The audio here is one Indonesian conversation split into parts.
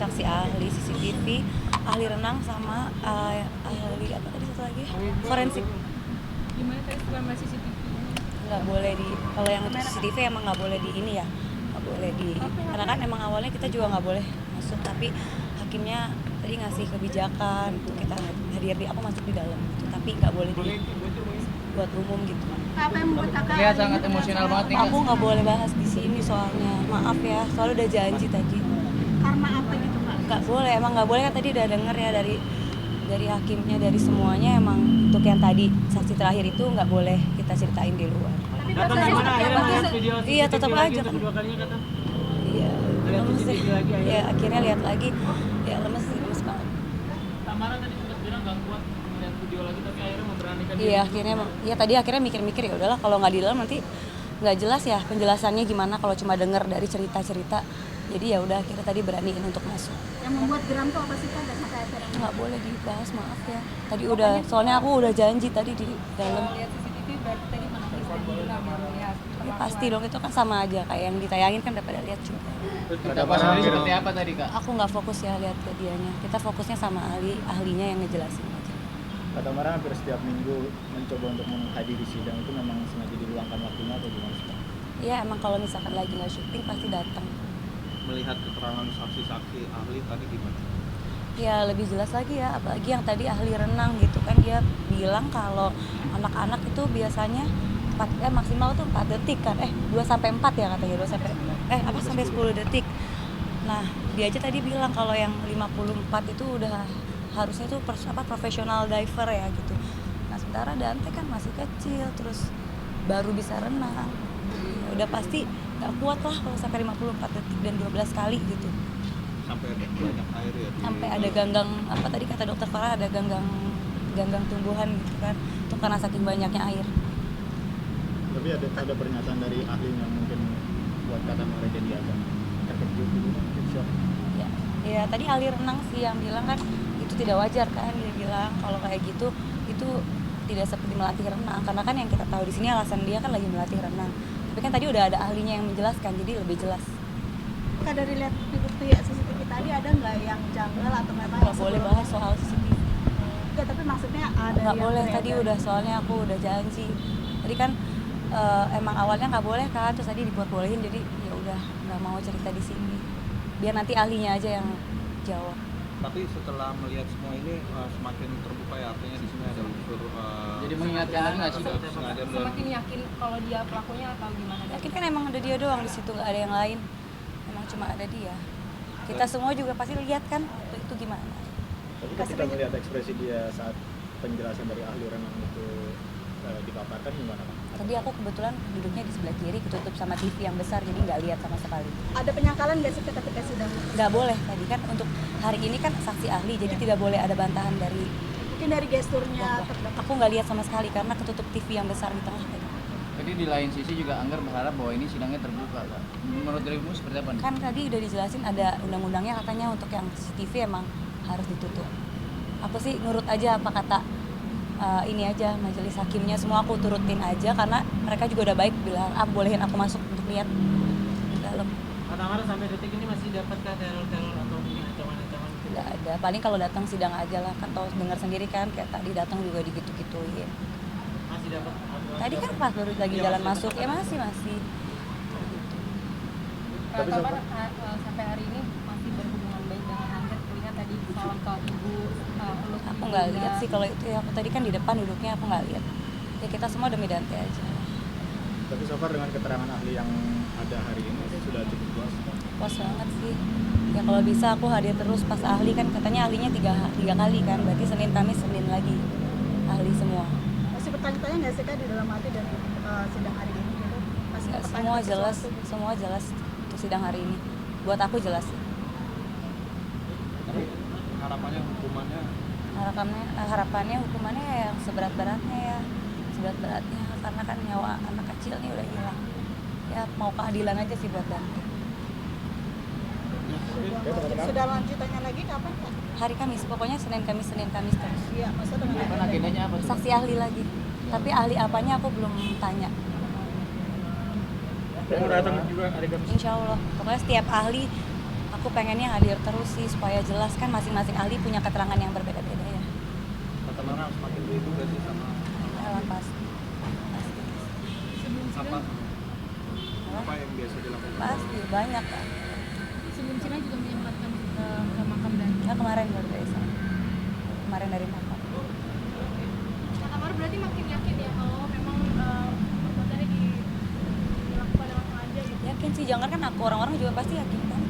saksi ahli CCTV, ahli renang sama ahli apa tadi satu lagi? Forensik. Gimana tadi selama CCTV? Nggak boleh di, kalau yang untuk CCTV emang nggak boleh di ini ya, nggak boleh di, karena kan emang awalnya kita juga nggak boleh masuk, tapi hakimnya tadi ngasih kebijakan untuk kita hadir di, aku masuk di dalam gitu, tapi nggak boleh di buat umum gitu. Apa yang membuat kakak Lihat sangat emosional banget nih, Kak. Aku nggak boleh bahas di sini soalnya, maaf ya, soalnya udah janji tadi. karena apa gitu kak? Nggak boleh, emang nggak boleh, kan tadi udah denger ya dari hakimnya, dari semuanya, emang untuk yang tadi saksi terakhir itu nggak boleh kita ceritain di luar. Tapi Datang prosesnya gimana seperti akhirnya apa melihat sih? video Iya, CCTV tetap lagi aja untuk kan. kedua kalinya kata. Iya, Lihat lemes CCTV sih. lagi akhirnya. Ya akhirnya lihat lagi, ya lemes sih, lemes banget. Tamara tadi sempat bilang nggak kuat melihat video lagi, tapi akhirnya memberanikan diri. Iya, tadi akhirnya mikir-mikir, ya udahlah kalau nggak di dalam nanti nggak jelas ya penjelasannya gimana kalau cuma denger dari cerita-cerita. Jadi ya udah, akhirnya tadi beraniin untuk masuk. Yang membuat geram tuh apa sih kak? Dan sampai akhirnya Nggak boleh dibahas, maaf ya. Tadi udah, soalnya aku udah janji tadi di dalam. Lihat CCTV berarti tadi menangis dan bilang baru lihat. Ya, pasti dong, itu kan sama aja kayak yang ditayangin kan, udah pada lihat juga. Tanggapan sendiri seperti apa tadi, Kak? Aku nggak fokus ya lihat ke dianya. Kita fokusnya sama ahlinya yang ngejelasin aja. Kak Tamara hampir setiap minggu mencoba untuk menghadiri sidang, itu memang sengaja diluangkan waktunya atau gimana sih, Kak? Iya, emang kalau misalkan lagi nggak syuting pasti datang. Melihat keterangan saksi-saksi ahli tadi gimana? Ya lebih jelas lagi ya, apalagi yang tadi ahli renang gitu kan, dia bilang kalau anak-anak itu biasanya maksimal tuh 4 detik kan, 2 sampai 4 ya katanya, 2 sampai sampai 10 detik. Nah, dia aja tadi bilang kalau yang 54 itu udah harusnya tuh profesional diver ya gitu. Nah, sementara Dante kan masih kecil, terus baru bisa renang. Ya udah pasti nggak kuat lah kalau sampai 54 detik dan 12 kali gitu. Sampai ada banyak air ya? Sampai ada ganggang, apa tadi kata dokter Farah, ada ganggang tumbuhan gitu kan, itu karena saking banyaknya air. Tapi ada pernyataan dari ahlinya mungkin buat Kak Tamara jadi agak terkejut gitu, mungkin shock. Ya tadi ahli renang sih yang bilang kan itu tidak wajar kan, dia bilang kalau kayak gitu itu tidak seperti melatih renang, karena kan yang kita tahu di sini alasan dia kan lagi melatih renang, tapi kan tadi udah ada ahlinya yang menjelaskan, jadi lebih jelas. kak dari lihat bukti CCTV tadi ada nggak yang janggal atau memang Nggak boleh bahas soal CCTV. Enggak, tapi maksudnya ada Nggak yang boleh, beredar. tadi udah, soalnya aku udah janji tadi kan, emang awalnya nggak boleh kan, terus tadi dibuat-bolehin, jadi ya udah nggak mau cerita di sini, biar nanti ahlinya aja yang jawab. Tapi setelah melihat semua ini semakin terbuka ya, artinya di sini ada unsur Jadi mengingatkan lagi nggak sih? sengaja dan Semakin yakin kalau dia pelakunya atau gimana? Yakin kan emang ada dia doang di situ, nggak ada yang lain, emang cuma ada dia. Kita semua juga pasti lihat kan itu gimana. Tapi ketika melihat ekspresi dia saat penjelasan dari ahli renang itu dipaparkan gimana, Kak? Tadi aku kebetulan duduknya di sebelah kiri, ketutup sama TV yang besar, jadi nggak lihat sama sekali. Ada penyangkalan nggak sih kak ketika sidang? Nggak boleh tadi kan, untuk hari ini kan saksi ahli, jadi tidak boleh ada bantahan dari. Mungkin dari gesturnya terdakwa. Aku nggak lihat sama sekali karena ketutup TV yang besar di tengah tadi. Jadi di lain sisi juga Angger berharap bahwa ini sidangnya terbuka, Kak. Menurut dirimu seperti apa nih? Kan tadi udah dijelasin ada undang-undangnya, katanya untuk yang CCTV emang harus ditutup. Aku sih nurut aja apa kata ini aja majelis hakimnya, semua aku turutin aja karena mereka juga udah baik bilang bolehin aku masuk untuk lihat di dalam. Kak Tamara sampai detik ini masih dapatkah teror-teror atau ini ancaman-ancaman? Nggak ada, paling kalau datang sidang aja lah, kan tau dengar sendiri kan, kayak tadi datang juga digitu-gituin. Masih dapat? Tadi kan pas baru lagi jalan masuk, ya masih. Tapi Tamara sampai hari ini masih berhubungan baik dengan Angger, kuliah tadi salam ke ibu, peluk Aku ibu nggak juga. lihat sih kalau itu ya, aku tadi kan di depan duduknya, aku nggak lihat. Ya kita semua demi Dante aja. Tapi so far dengan keterangan ahli yang ada hari ini sudah cukup puas. Puas banget sih. Ya kalau bisa aku hadir terus pas ahli, kan katanya ahlinya tiga kali kan, berarti Senin Kamis Senin lagi ahli semua. Masih bertanya-tanya nggak sih kak di dalam hati dari sidang hari ini gitu? Masih Nggak, mempertanyakan semua jelas untuk sidang hari ini. Buat aku jelas sih. tapi harapannya hukumannya Harapannya hukumannya yang seberat-beratnya ya, karena kan nyawa anak kecil nih udah hilang. Ya mau keadilan aja sih buat Dante. Sudah lanjutannya lagi kapan kak? Hari Kamis, pokoknya Senin Kamis terus. Iya, maksudnya dengan Kan agendanya apa tuh? Saksi ahli lagi, tapi ahli apanya aku belum tanya. Kamu datang juga hari Kamis? Insya Allah, pokoknya setiap ahli aku aku pengennya hadir terus sih supaya jelas kan masing-masing ahli punya keterangan yang berbeda-beda ya. Kata Mara semakin beribu gak sih sama Pasti. Sebelum apa sidang, apa yang biasa dilakukan? Pasti banyak kan. sebelum sidang juga menyempatkan ke makam dan Ya kemarin baru dari sana. Kemarin dari makam. Kata Mara berarti makin yakin ya kalau memang perbuatannya dilakukan dengan sengaja gitu. Yakin sih, jangan kan aku, orang-orang juga pasti yakin kan.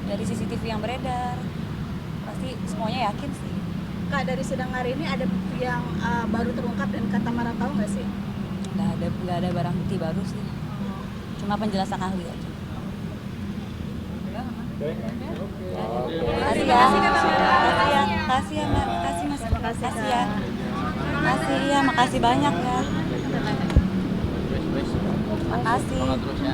Dari CCTV yang beredar, pasti semuanya yakin sih. Kak, dari sidang hari ini ada bukti yang baru terungkap dan kata Mara tahu nggak sih? Nggak ada barang bukti baru sih. Cuma penjelasan ahli aja. Makasih ya. Makasih ya, Mbak. Makasih Mas. Makasih ya. Makasih ya, makasih banyak ya. Wes, Makasih. semangat terus ya.